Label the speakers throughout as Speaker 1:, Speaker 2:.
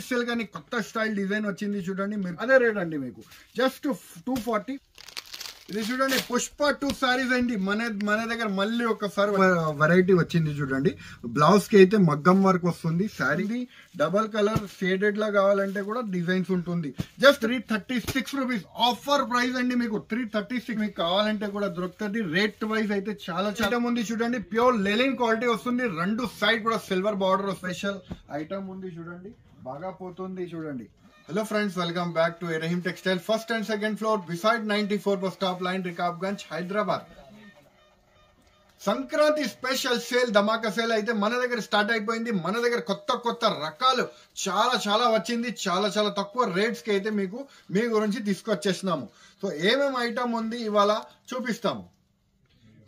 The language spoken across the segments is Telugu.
Speaker 1: సిల్క్ అని కొత్త స్టైల్ డిజైన్ వచ్చింది చూడండి. మీరు అదే రేట్ అండి మీకు జస్ట్ 240. ఇది చూడండి పుష్ప 2 సారీస్ అండి. మన దగ్గర మళ్ళీ ఒకసారి వెరైటీ వచ్చింది చూడండి. బ్లౌజ్ కి అయితే మగ్గం వర్క్ వస్తుంది. శారీ డబల్ కలర్ షేడెడ్ లా కావాలంటే కూడా డిజైన్స్ ఉంటుంది. జస్ట్ 336 రూపీస్ ఆఫర్ ప్రైస్ అండి. మీకు 336 మీకు కావాలంటే కూడా దొరుకుతుంది. రేట్ వైజ్ అయితే చాలా చాలా ఉంది చూడండి. ప్యూర్ లెలిన్ క్వాలిటీ వస్తుంది. రెండు సైడ్ కూడా సిల్వర్ బార్డర్ స్పెషల్ ఐటమ్ ఉంది చూడండి. బాగా పోతుంది చూడండి. Hello friends, welcome back to Rahim Textile, first and second floor beside 94 bus stop line, Rikabganj, Hyderabad. Sankranti special sale ధమాకా సేల్ అయితే మన దగ్గర స్టార్ట్ అయిపోయింది. మన దగ్గర కొత్త రకాలు చాలా వచ్చింది. చాలా తక్కువ రేట్స్ కి అయితే మీ గురించి తీసుకొచ్చేసినాము. సో ఏమేమి ఐటమ్ ఉంది ఇవాళ చూపిస్తాము.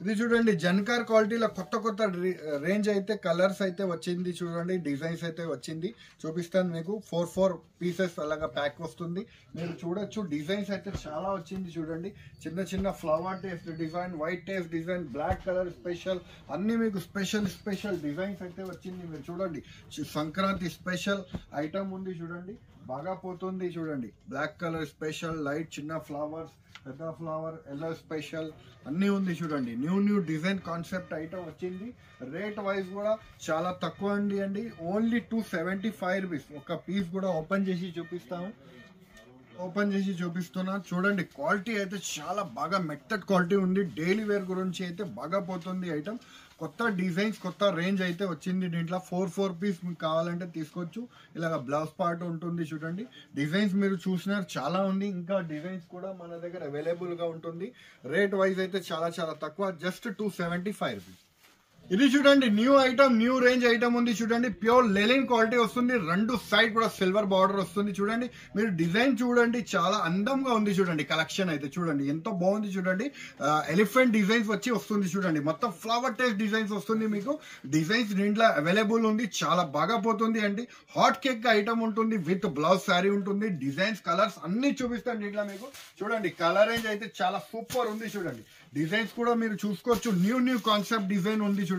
Speaker 1: ఇది చూడండి జన్కార్ క్వాలిటీలో కొత్త రేంజ్ అయితే కలర్స్ అయితే వచ్చింది చూడండి. డిజైన్స్ అయితే వచ్చింది చూపిస్తాను మీకు. 4 పీసెస్ అలాగా ప్యాక్ వస్తుంది. మీరు చూడొచ్చు డిజైన్స్ అయితే చాలా వచ్చింది చూడండి. చిన్న flower taste design, white taste design, black colour special అన్ని మీకు స్పెషల్ డిజైన్స్ అయితే వచ్చింది. మీరు చూడండి సంక్రాంతి స్పెషల్ ఐటమ్ ఉంది చూడండి. బాగా పోతుంది చూడండి. బ్లాక్ కలర్ స్పెషల్, లైట్ చిన్న ఫ్లవర్స్, పెద్ద ఫ్లవర్, ఎల్లో స్పెషల్ అన్నీ ఉంది చూడండి. న్యూ డిజైన్ కాన్సెప్ట్ ఐటమ్ వచ్చింది. రేట్ వైజ్ కూడా చాలా తక్కువ అండి. Only 275 rupees. ఒక పీస్ కూడా ఓపెన్ చేసి చూపిస్తున్నా చూడండి. క్వాలిటీ అయితే చాలా బాగా మెత్తడ్ క్వాలిటీ ఉంది. డైలీ వేర్ గురించి అయితే బాగా పోతుంది ఐటమ్. కొత్త డిజైన్స్ కొత్త రేంజ్ అయితే వచ్చింది. దీంట్లో 4 పీస్ మీకు కావాలంటే తీసుకోవచ్చు. ఇలాగ బ్లౌజ్ పార్ట్ ఉంటుంది చూడండి. డిజైన్స్ మీరు చూసినారు చాలా ఉంది. ఇంకా డిజైన్స్ కూడా మన దగ్గర అవైలబుల్ గా ఉంటుంది. రేట్ వైజ్ అయితే చాలా తక్కువ, జస్ట్ 275 రూపీస్. ఇది చూడండి new item, new range item ఉంది చూడండి. ప్యూర్ లెలిన్ క్వాలిటీ వస్తుంది. రెండు సైడ్ కూడా సిల్వర్ బార్డర్ వస్తుంది చూడండి. మీరు డిజైన్ చూడండి చాలా అందంగా ఉంది చూడండి. కలెక్షన్ అయితే చూడండి ఎంత బాగుంది చూడండి. ఎలిఫెంట్ డిజైన్స్ వస్తుంది చూడండి. మొత్తం ఫ్లవర్ టేస్ట్ డిజైన్స్ వస్తుంది మీకు. డిజైన్స్ దీంట్లో అవైలబుల్ ఉంది. చాలా బాగా పోతుంది అండి. హాట్ కేక్ ఐటమ్ ఉంటుంది విత్ బ్లౌజ్ శారీ ఉంటుంది. డిజైన్స్ కలర్స్ అన్ని చూపిస్తాను దీంట్లో మీకు. చూడండి కలర్ రేంజ్ అయితే చాలా సూపర్ ఉంది చూడండి. డిజైన్స్ కూడా మీరు చూసుకోవచ్చు. న్యూ కాన్సెప్ట్ డిజైన్ ఉంది చూడండి.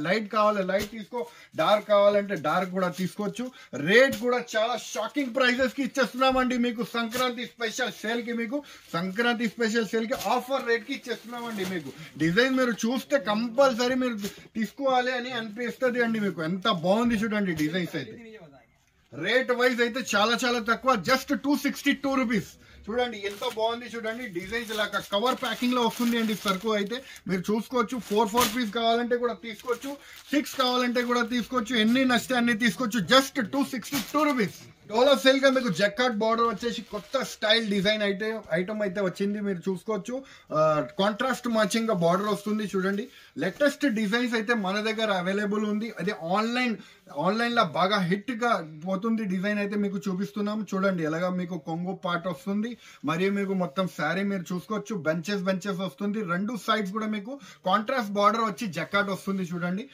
Speaker 1: లైట్ కావాలి లైట్ తీసుకో, డార్క్ కావాలంటే డార్క్ కూడా తీసుకోవచ్చు. రేట్ కూడా చాలా షాకింగ్ ప్రైసెస్ కి ఇచ్చేస్తున్నామండి మీకు. సంక్రాంతి స్పెషల్ సేల్ కి ఆఫర్ రేట్ కి ఇచ్చేస్తున్నామండి మీకు. డిజైన్ మీరు చూస్తే కంపల్సరీ మీరు తీసుకోవాలి అని అనిపిస్తుంది అండి మీకు. ఎంత బాగుంది చూడండి డిజైన్స్ అయితే. రేట్ వైజ్ అయితే చాలా తక్కువ, జస్ట్ 262 రూపీస్. చూడండి ఎంత బాగుంది చూడండి. డిజైన్స్ ఇలా కవర్ ప్యాకింగ్ లో వస్తుంది అండి. సరుకు అయితే మీరు చూసుకోవచ్చు. 4 పీస్ కావాలంటే కూడా తీసుకోవచ్చు. 6 కావాలంటే కూడా తీసుకోవచ్చు. ఎన్ని నచ్చితే అన్ని తీసుకోవచ్చు. Just 262 rupees. డోలా సేల్ గా మీకు జకాట్ బార్డర్ వచ్చేసి కొత్త స్టైల్ డిజైన్ ఐటమ్ అయితే వచ్చింది. మీరు చూసుకోవచ్చు. కాంట్రాస్ట్ మ్యాచింగ్ గా బార్డర్ వస్తుంది చూడండి. లేటెస్ట్ డిజైన్స్ అయితే మన దగ్గర అవైలబుల్ ఉంది. అదే ఆన్లైన్ లో బాగా హిట్ గా పోతుంది డిజైన్ అయితే మీకు చూపిస్తున్నాము చూడండి. ఎలాగా మీకు కొంగు పార్ట్ వస్తుంది. మరియు మీకు మొత్తం శారీ మీరు చూసుకోవచ్చు. బెంచెస్ వస్తుంది. రెండు సైడ్స్ కూడా మీకు కాంట్రాస్ట్ బార్డర్ వచ్చి జకాట్ వస్తుంది చూడండి.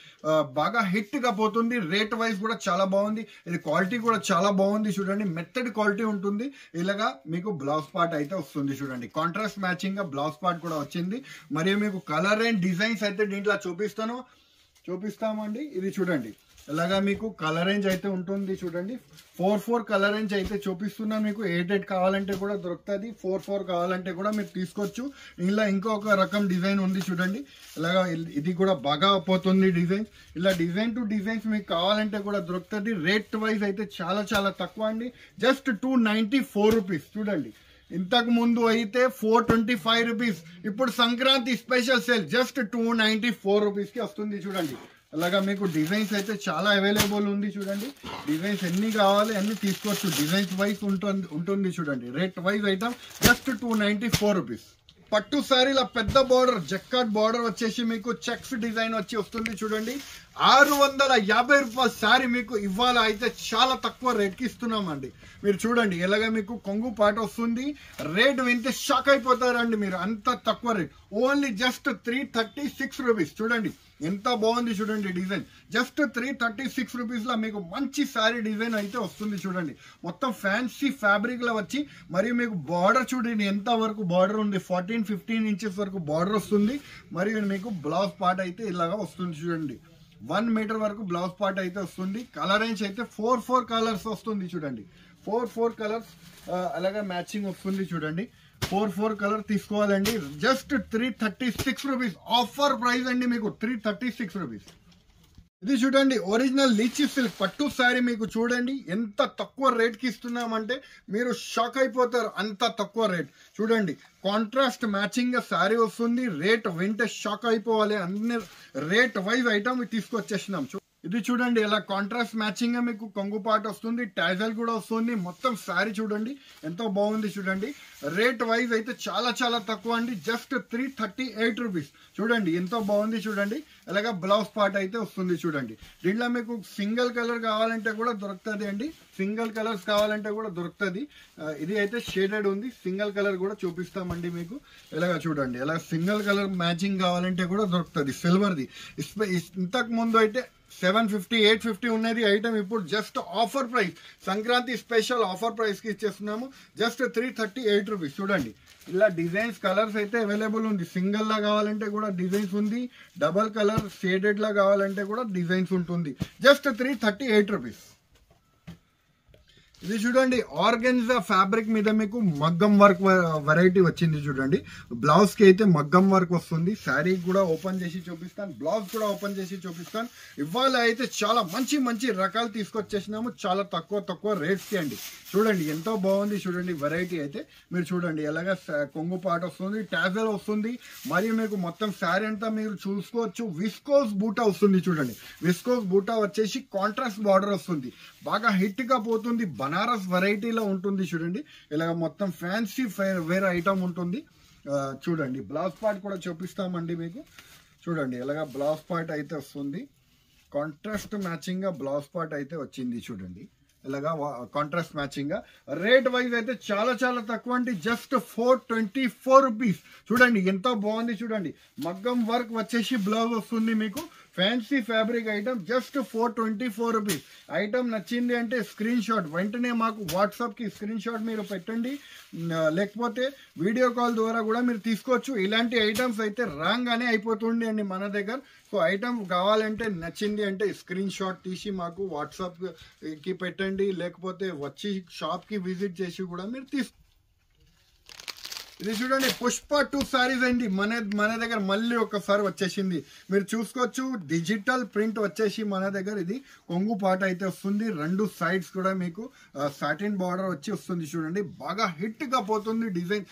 Speaker 1: బాగా హిట్ గా పోతుంది. రేట్ వైజ్ కూడా చాలా బాగుంది. ఇది క్వాలిటీ కూడా చాలా బాగుంది చూడండి. మెత్తడ్ క్వాలిటీ ఉంటుంది. ఇలాగా మీకు బ్లౌజ్ పార్ట్ అయితే వస్తుంది చూడండి. కాంట్రాస్ట్ మ్యాచింగ్ గా బ్లౌజ్ పార్ట్ కూడా వచ్చింది. మరియు మీకు కలర్ అండ్ డిజైన్స్ అయితే దీంట్లో చూపిస్తామండి. ఇది చూడండి ఇలాగా మీకు కలర్ రేంజ్ అయితే ఉంటుంది చూడండి. 4 కలర్ రేంజ్ అయితే చూపిస్తున్నా మీకు. 8 కావాలంటే కూడా దొరుకుతుంది. 4 కావాలంటే కూడా మీరు తీసుకోవచ్చు. ఇలా ఇంకొక రకం డిజైన్ ఉంది చూడండి. ఇలాగా ఇది కూడా బాగా పోతుంది డిజైన్. ఇలా డిజైన్ టు డిజైన్స్ మీకు కావాలంటే కూడా దొరుకుతుంది. రేట్ వైజ్ అయితే చాలా తక్కువ అండి. జస్ట్ 294 రూపీస్ చూడండి. ఇంతకు ముందు అయితే 425 రూపీస్. ఇప్పుడు Sankranti special sale just 294 rupees కి వస్తుంది చూడండి. అలాగా మీకు డిజైన్స్ అయితే చాలా అవైలబుల్ ఉంది చూడండి. డిజైన్స్ ఎన్ని కావాలి అన్ని తీసుకోవచ్చు. డిజైన్స్ వైజ్ ఉంటుంది చూడండి. Rate wise item just 294 rupees. పట్టు శారీల పెద్ద బార్డర్ జక్కాట్ బార్డర్ వచ్చేసి మీకు చెక్స్ డిజైన్ వస్తుంది చూడండి. 650 రూపాయల శారీ మీకు ఇవాళ అయితే చాలా తక్కువ రేట్ కి ఇస్తున్నామండి. మీరు చూడండి ఎలాగ మీకు కొంగు పాట వస్తుంది. రేట్ వింటే షాక్ అయిపోతారండి మీరు. అంత తక్కువ రేట్. Only just 336 rupees. చూడండి ఎంత బాగుంది చూడండి డిజైన్. జస్ట్ 336 రూపీస్ లో మీకు మంచి శారీ డిజైన్ అయితే వస్తుంది చూడండి. మొత్తం ఫ్యాన్సీ ఫ్యాబ్రిక్ లో వచ్చి మరియు మీకు బార్డర్ చూడండి ఎంత వరకు బార్డర్ ఉంది. 14-15 ఇంచెస్ వరకు బార్డర్ వస్తుంది. మరియు మీకు బ్లౌజ్ పార్ట్ అయితే ఇలాగా వస్తుంది చూడండి. 1 మీటర్ వరకు బ్లౌజ్ పార్ట్ అయితే వస్తుంది. కలర్ రేంజ్ అయితే 4 కలర్స్ వస్తుంది చూడండి. 4 కలర్స్ అలాగే మ్యాచింగ్ వస్తుంది చూడండి. 4 కలర్ తీసుకోవాలండి. జస్ట్ 336 రూపీస్ ఆఫర్ ప్రైస్ అండి మీకు, 336 రూపీస్. ఇది చూడండి ఒరిజినల్ లీచీ సిల్క్ పట్టు శారీ. మీకు చూడండి ఎంత తక్కువ రేట్కి ఇస్తున్నామంటే మీరు షాక్ అయిపోతారు, అంత తక్కువ రేట్. చూడండి కాంట్రాస్ట్ మ్యాచింగ్ గా శారీ వస్తుంది. రేట్ వింటే షాక్ అయిపోవాలి. అన్ని రేట్ వైజ్ ఐటమ్ తీసుకొచ్చేసినాం. ఇది చూడండి ఇలా కాంట్రాస్ట్ మ్యాచింగ్ గా మీకు కొంగు పాట వస్తుంది, టాజల్ కూడా వస్తుంది. మొత్తం శారీ చూడండి ఎంతో బాగుంది చూడండి. రేట్ వైజ్ అయితే చాలా చాలా తక్కువ అండి, జస్ట్ 338 రూపీస్. చూడండి ఎంతో బాగుంది చూడండి. అలాగా బ్లౌజ్ పార్ట్ అయితే వస్తుంది చూడండి. దీంట్లో మీకు సింగిల్ కలర్ కావాలంటే కూడా దొరుకుతుంది అండి, సింగిల్ కలర్స్ కావాలంటే కూడా దొరుకుతుంది. ఇది అయితే షేడెడ్ ఉంది, సింగిల్ కలర్ కూడా చూపిస్తామండి మీకు. ఇలాగా చూడండి ఇలా సింగిల్ కలర్ మ్యాచింగ్ కావాలంటే కూడా దొరుకుతుంది. సిల్వర్ది ఇంతకు ముందు అయితే 750 850 ఉన్నది ఐటమ్, ఇప్పుడు just offer price, Sankranti special offer price కి ఇచ్చేస్తున్నాము. Just 338 rupees. చూడండి ఇలా డిజైన్స్ కలర్స్ అయితే అవైలబుల్ ఉంది. సింగిల్ లా కావాలంటే కూడా డిజైన్స్ ఉంది, డబల్ కలర్ షేడెడ్ లా కావాలంటే కూడా డిజైన్స్ ఉంటుంది. Just 338 rupees. ఇది చూడండి ఆర్గెన్జా ఫ్యాబ్రిక్ మీద మీకు మగ్గం వర్క్ వెరైటీ వచ్చింది చూడండి. బ్లౌజ్ కి అయితే మగ్గం వర్క్ వస్తుంది. శారీ కూడా ఓపెన్ చేసి చూపిస్తాను, బ్లౌజ్ కూడా ఓపెన్ చేసి చూపిస్తాను. ఇవాళ అయితే చాలా మంచి మంచి రకాలు తీసుకొచ్చేసినాము, చాలా తక్కువ రేట్స్ కి అండి. చూడండి ఎంతో బాగుంది చూడండి వెరైటీ అయితే. మీరు చూడండి ఎలాగా కొంగు పాట వస్తుంది, టాజల్ వస్తుంది, మరియు మీకు మొత్తం శారీ అంతా మీరు చూసుకోవచ్చు. విస్కోస్ బూటా వస్తుంది చూడండి. విస్కోస్ బూటా వచ్చేసి కాంట్రాస్ట్ బార్డర్ వస్తుంది, బాగా హిట్ గా పోతుంది. బనారస్ వెరైటీలో ఉంటుంది చూడండి. ఇలాగ మొత్తం ఫ్యాన్సీ వేరే ఐటమ్ ఉంటుంది. చూడండి బ్లౌజ్ పార్ట్ కూడా చూపిస్తామండి మీకు. చూడండి ఇలాగ బ్లౌజ్ పార్ట్ అయితే వస్తుంది, కాంట్రాస్ట్ మ్యాచింగ్ గా బ్లౌజ్ పార్ట్ అయితే వచ్చింది చూడండి. ఇలాగా కాంట్రాస్ట్ మ్యాచింగ్ గా. రేట్ వైజ్ అయితే చాలా చాలా తక్కువ అండి, జస్ట్ 424 రూపీస్. చూడండి ఎంతో బాగుంది చూడండి. మగ్గం వర్క్ వచ్చేసి బ్లౌజ్ వస్తుంది మీకు. Fancy fabric item just 424 rupees. Item నచ్చింది అంటే స్క్రీన్ షాట్ వెంటనే మాకు వాట్సాప్ కి స్క్రీన్ షాట్ మీరు పెట్టండి, లేకపోతే వీడియో కాల్ ద్వారా కూడా మీరు తీసుకోవచ్చు. ఇలాంటి ఐటమ్స్ అయితే రాగానే అయిపోతుంది అండి మన దగ్గర. సో ఐటమ్ కావాలంటే నచ్చింది అంటే స్క్రీన్ షాట్ తీసి మాకు వాట్సాప్ కి పెట్టండి, లేకపోతే వచ్చి షాప్ కి విజిట్ చేసి కూడా మీరు తీసుకో. ఇది చూడండి పుష్ప 2 సారీస్ అండి మన దగ్గర మళ్ళీ ఒకసారి వచ్చేసింది. మీరు చూసుకోవచ్చు డిజిటల్ ప్రింట్ వచ్చేసి మన దగ్గర. ఇది కొంగు పాట అయితే వస్తుంది, 2 సైడ్స్ కూడా మీకు సాటిన్ బార్డర్ వచ్చి వస్తుంది చూడండి. బాగా హిట్ గా పోతుంది డిజైన్,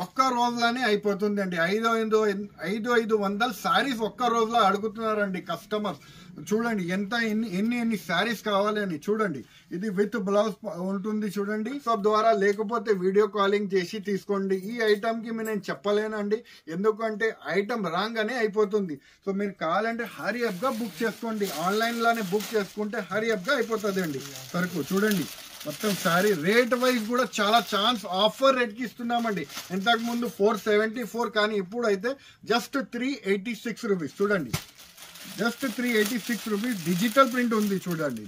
Speaker 1: ఒక్క రోజులోనే అయిపోతుంది అండి. 500 సారీస్ ఒక్క రోజులో అడుగుతున్నారండి కస్టమర్స్. చూడండి ఎంత ఎన్ని శారీస్ కావాలి అని. చూడండి ఇది విత్ బ్లౌజ్ ఉంటుంది చూడండి. వాట్సాప్ ద్వారా లేకపోతే వీడియో కాలింగ్ చేసి తీసుకోండి. ఈ ఐటమ్ కి నేను చెప్పలేనండి, ఎందుకంటే ఐటమ్ రాగానే అయిపోతుంది. సో మీరు కావాలంటే హరీ అప్ గా బుక్ చేసుకోండి, ఆన్లైన్ లోనే బుక్ చేసుకుంటే హరీ అప్ గా అయిపోతుంది అండి సరుకు. చూడండి మొత్తం శారీ రేట్ వైజ్ కూడా చాలా ఛాన్స్ ఆఫర్ రేట్ కి ఇస్తున్నామండి. ఇంతకు ముందు 474 కానీ ఇప్పుడు అయితే జస్ట్ 386 రూపీస్. చూడండి జస్ట్ 386 రూపీస్. డిజిటల్ ప్రింట్ ఉంది చూడండి.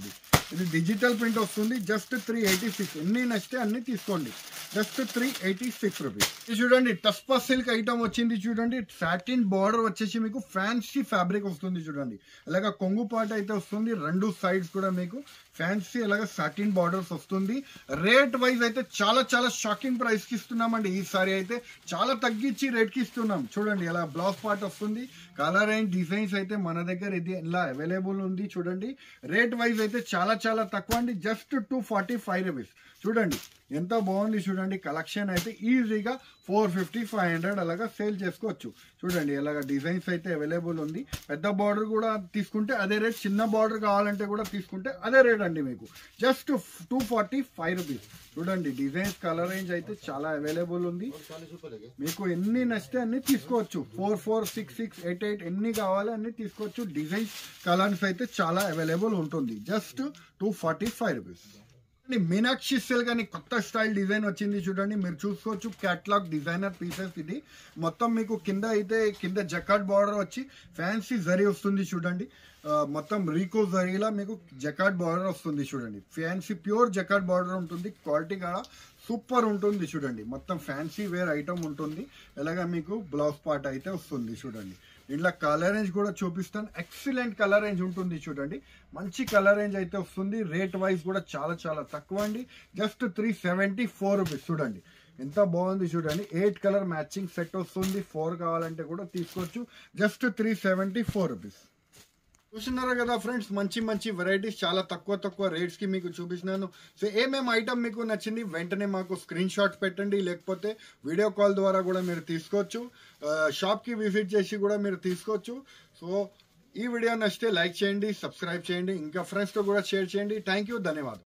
Speaker 1: ఇది డిజిటల్ ప్రింట్ వస్తుంది, జస్ట్ 386. ఎన్ని నచ్చితే అన్ని తీసుకోండి, జస్ట్ 386 రూపీస్. ఇది చూడండి టస్పా సిల్క్ ఐటమ్ వచ్చింది చూడండి. సాటిన్ బార్డర్ వచ్చేసి మీకు ఫ్యాన్సీ ఫ్యాబ్రిక్ వస్తుంది చూడండి. అలాగా కొంగు పాట అయితే వస్తుంది, 2 సైడ్స్ కూడా మీకు ఫ్యాన్సీ అలాగా సాటిన్ బార్డర్స్ వస్తుంది. రేట్ వైజ్ అయితే చాలా చాలా షాకింగ్ ప్రైస్ కి ఇస్తున్నామండి. ఈసారి అయితే చాలా తగ్గించి రేట్ కి ఇస్తున్నాం. చూడండి ఇలా బ్లౌజ్ పార్ట్ వస్తుంది, కలర్ అండ్ డిజైన్స్ అయితే మన దగ్గర ఇది ఇలా అవైలబుల్ ఉంది చూడండి. రేట్ వైజ్ అయితే చాలా చాలా తక్కువ అండి, జస్ట్ 245 రూపీస్. చూడండి ఎంత బాగుంది చూడండి. కలెక్షన్ అయితే ఈజీగా 450 500 అలాగా సేల్ చేసుకోవచ్చు. చూడండి ఇలాగ డిజైన్స్ అయితే అవైలబుల్ ఉంది. పెద్ద బార్డర్ కూడా తీసుకుంటే అదే రేట్, చిన్న బార్డర్ కావాలంటే కూడా తీసుకుంటే అదే రేట్ అండి మీకు, జస్ట్ 245 రూపీస్. చూడండి డిజైన్స్ కలర్ రేంజ్ అయితే చాలా అవైలబుల్ ఉంది. మీకు ఎన్ని నచ్చితే అన్ని తీసుకోవచ్చు. 4 4 6 6 8 8 ఎన్ని కావాలి అన్ని తీసుకోవచ్చు. డిజైన్స్ కలర్స్ అయితే చాలా అవైలబుల్ ఉంటుంది, జస్ట్ 245 రూపీస్. మీనాక్షి సిల్క్ అని కొత్త స్టైల్ డిజైన్ వచ్చింది చూడండి. మీరు చూసుకోవచ్చు క్యాట్లాగ్ డిజైనర్ పీసెస్. ఇది మొత్తం మీకు కింద జకాట్ బార్డర్ వచ్చి ఫ్యాన్సీ జరీ వస్తుంది చూడండి. మొత్తం రీకో జరీలా మీకు జకాట్ బార్డర్ వస్తుంది చూడండి. ఫ్యాన్సీ ప్యూర్ జకాట్ బార్డర్ ఉంటుంది, క్వాలిటీ కూడా సూపర్ ఉంటుంది చూడండి. మొత్తం ఫ్యాన్సీ వేర్ ఐటమ్ ఉంటుంది. ఇలాగా మీకు బ్లౌజ్ పార్ట్ అయితే వస్తుంది చూడండి. ఇంట్లో కలర్ రేంజ్ కూడా చూపిస్తాను. ఎక్సలెంట్ కలర్ రేంజ్ ఉంటుంది చూడండి. మంచి కలర్ రేంజ్ అయితే వస్తుంది. రేట్ వైజ్ కూడా చాలా చాలా తక్కువ అండి. Just 374 rupees. చూడండి ఎంత బాగుంది చూడండి. 8 కలర్ మ్యాచింగ్ సెట్ వస్తుంది. 4 కావాలంటే కూడా తీసుకోవచ్చు. Just 374 rupees. చూస్తున్నారు కదా ఫ్రెండ్స్, మంచి మంచి వెరైటీస్ చాలా తక్కువ రేట్స్ కి మీకు చూపిస్తున్నాను. సో ఏమేమి ఐటమ్ మీకు నచ్చింది వెంటనే మాకు స్క్రీన్ షాట్ పెట్టండి, లేకపోతే వీడియో కాల్ ద్వారా కూడా మీరు తీసుకోవచ్చు. షాప్ కి విజిట్ చేసి కూడా మీరు తీసుకోవచ్చు. సో ఈ వీడియో నచ్చితే లైక్ చేయండి, సబ్స్క్రైబ్ చేయండి, ఇంకా ఫ్రెండ్స్ తో కూడా షేర్ చేయండి. థ్యాంక్ యూ, ధన్యవాదాలు.